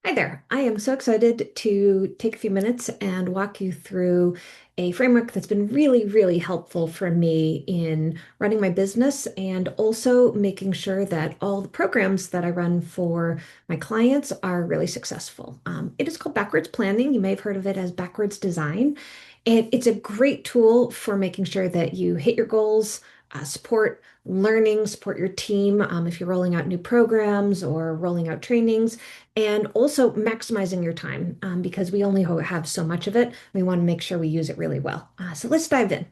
Hi there. I am so excited to take a few minutes and walk you through a framework that's been really, really helpful for me in running my business and also making sure that all the programs that I run for my clients are really successful. It is called Backwards Planning. You may have heard of it as Backwards Design. And it's a great tool for making sure that you hit your goals, support learning, support your team if you're rolling out new programs or rolling out trainings and also maximizing your time because we only have so much of it. We want to make sure we use it really well. So let's dive in.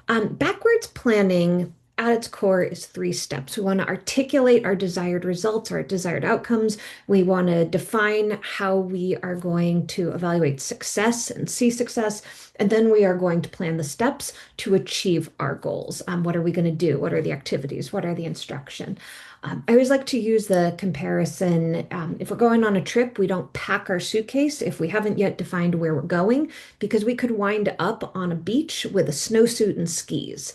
Backwards planning at its core is three steps. We want to articulate our desired results, our desired outcomes. We want to define how we are going to evaluate success and see success. And then we are going to plan the steps to achieve our goals. What are we going to do? What are the activities? What are the instruction? I always like to use the comparison. If we're going on a trip, we don't pack our suitcase if we haven't yet defined where we're going, because we could wind up on a beach with a snowsuit and skis.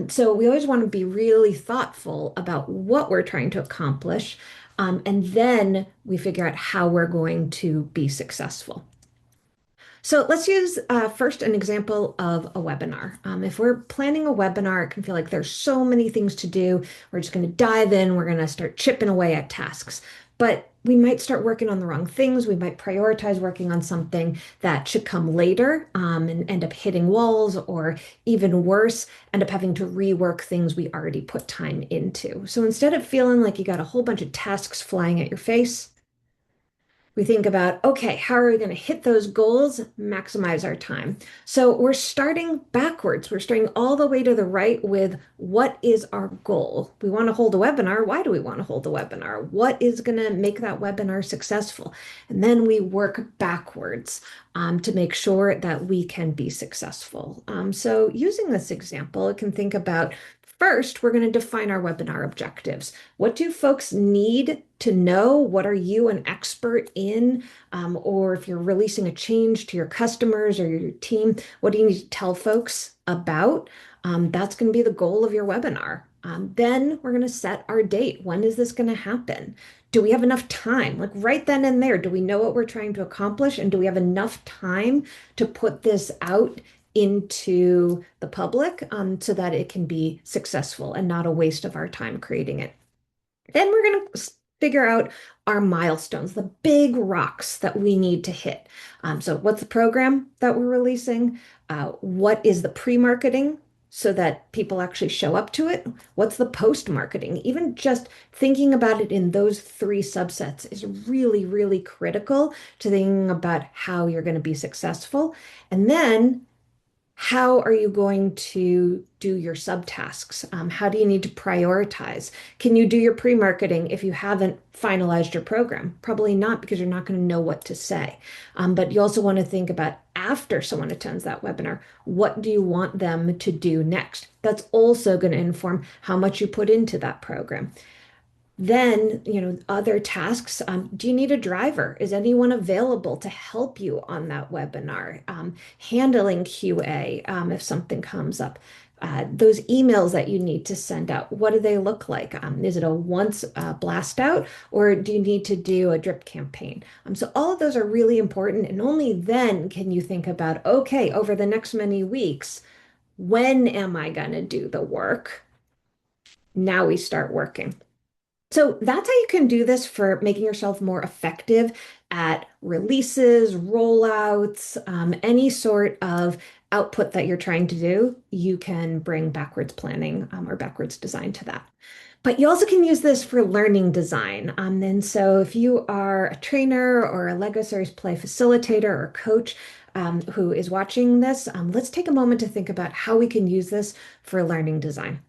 So we always want to be really thoughtful about what we're trying to accomplish, and then we figure out how we're going to be successful. So let's use first an example of a webinar. If we're planning a webinar, it can feel like there's so many things to do. We're just going to dive in. We're going to start chipping away at tasks. But we might start working on the wrong things. We might prioritize working on something that should come later and end up hitting walls, or even worse, end up having to rework things we already put time into. So instead of feeling like you got a whole bunch of tasks flying at your face, we think about, okay, how are we going to hit those goals, maximize our time? So we're starting backwards. We're starting all the way to the right with what is our goal? We want to hold a webinar. Why do we want to hold a webinar? What is going to make that webinar successful? And then we work backwards to make sure that we can be successful. So using this example, I can think about first, we're going to define our webinar objectives. What do folks need to know? What are you an expert in? Or if you're releasing a change to your customers or your team, what do you need to tell folks about? That's going to be the goal of your webinar. Then we're going to set our date. When is this going to happen? Do we have enough time? Like right then and there, do we know what we're trying to accomplish? And do we have enough time to put this out into the public so that it can be successful and not a waste of our time creating it? Then we're going to figure out our milestones, the big rocks that we need to hit. So what's the program that we're releasing? What is the pre-marketing so that people actually show up to it? What's the post-marketing? Even just thinking about it in those three subsets is really, really critical to thinking about how you're going to be successful. And then how are you going to do your subtasks? How do you need to prioritize? Can you do your pre-marketing if you haven't finalized your program? Probably not, because you're not going to know what to say. But you also want to think about after someone attends that webinar, what do you want them to do next? That's also going to inform how much you put into that program. Then, other tasks. Do you need a driver? Is anyone available to help you on that webinar? Handling QA if something comes up. Those emails that you need to send out, what do they look like? Is it a once blast out, or do you need to do a drip campaign? So all of those are really important, and only then can you think about, okay, over the next many weeks, when am I going to do the work? Now we start working. So that's how you can do this for making yourself more effective at releases, rollouts, any sort of output that you're trying to do. You can bring backwards planning or backwards design to that. But you also can use this for learning design. And so if you are a trainer or a Lego Series Play facilitator or coach who is watching this, let's take a moment to think about how we can use this for learning design.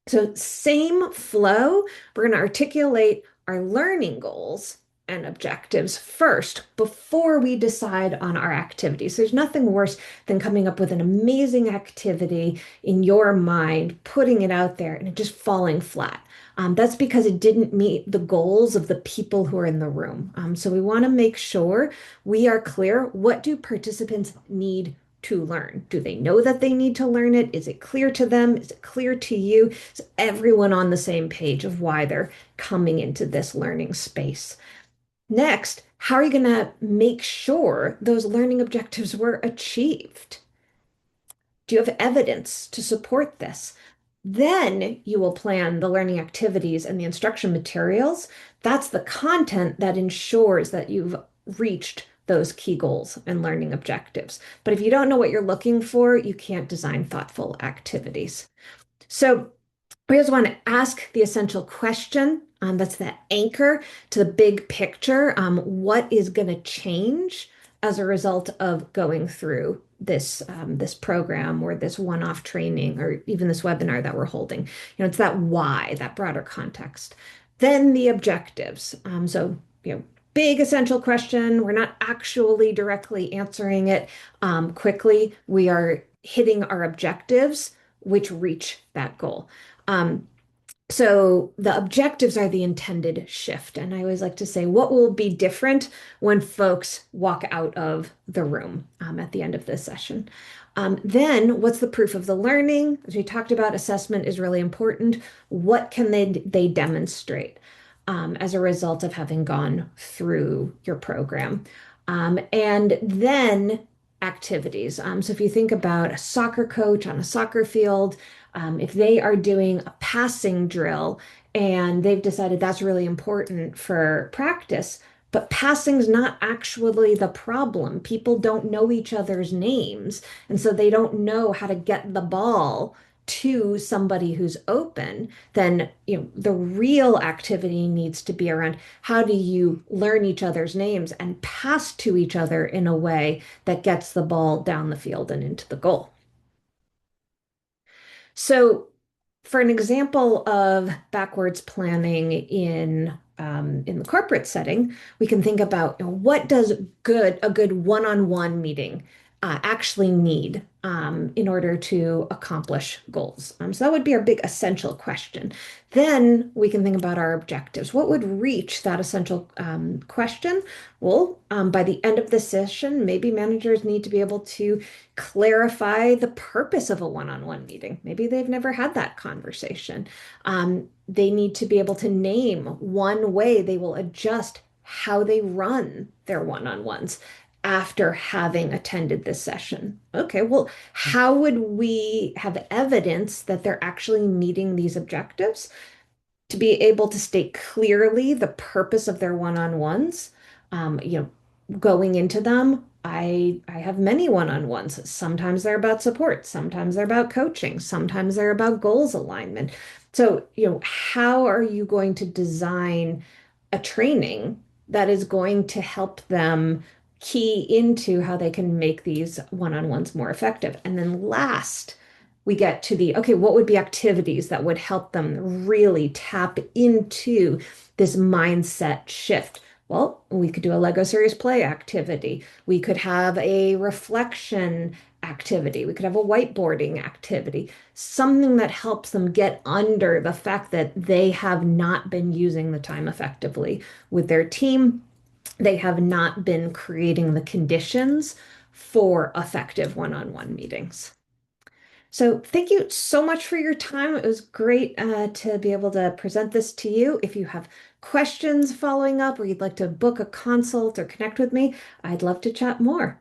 So same flow, we're going to articulate our learning goals and objectives first before we decide on our activities. There's nothing worse than coming up with an amazing activity in your mind, putting it out there, and it just falling flat. That's because it didn't meet the goals of the people who are in the room. So we want to make sure we are clear. What do participants need to learn? Do they know that they need to learn it? Is it clear to them? Is it clear to you? Is everyone on the same page of why they're coming into this learning space? Next, How are you going to make sure those learning objectives were achieved? Do you have evidence to support this? Then you will plan the learning activities and the instruction materials. That's the content that ensures that you've reached those key goals and learning objectives. But if you don't know what you're looking for, you can't design thoughtful activities. So we just want to ask the essential question. That's the anchor to the big picture. What is going to change as a result of going through this program or this one-off training or even this webinar that we're holding? It's that why, that broader context. Then the objectives. Big essential question. We're not actually directly answering it quickly. We are hitting our objectives, which reach that goal. Um, so the objectives are the intended shift. And I always like to say, what will be different when folks walk out of the room at the end of this session? Then what's the proof of the learning? As we talked about, assessment is really important. What can they demonstrate as a result of having gone through your program? And then activities. So if you think about a soccer coach on a soccer field, if they are doing a passing drill and they've decided that's really important for practice, but passing's not actually the problem. People don't know each other's names, and so they don't know how to get the ball to somebody who's open. Then, the real activity needs to be around how do you learn each other's names and pass to each other in a way that gets the ball down the field and into the goal. So, for an example of backwards planning in the corporate setting, we can think about, what does a good one-on-one meeting actually need in order to accomplish goals. So that would be our big essential question. Then we can think about our objectives. What would reach that essential question? Well, by the end of the session, maybe managers need to be able to clarify the purpose of a one-on-one meeting. Maybe they've never had that conversation. They need to be able to name one way they will adjust how they run their one-on-ones after having attended this session. Okay, well, how would we have evidence that they're actually meeting these objectives? To be able to state clearly the purpose of their one-on-ones. Going into them, I have many one-on-ones. Sometimes they're about support, sometimes they're about coaching, sometimes they're about goals alignment. So, how are you going to design a training that is going to help them key into how they can make these one-on-ones more effective? And then last, we get to okay, what would be activities that would help them really tap into this mindset shift? Well, we could do a Lego Serious Play activity. We could have a reflection activity. We could have a whiteboarding activity, something that helps them get under the fact that they have not been using the time effectively with their team. They have not been creating the conditions for effective one-on-one meetings. So thank you so much for your time. It was great to be able to present this to you. If you have questions following up or you'd like to book a consult or connect with me, I'd love to chat more.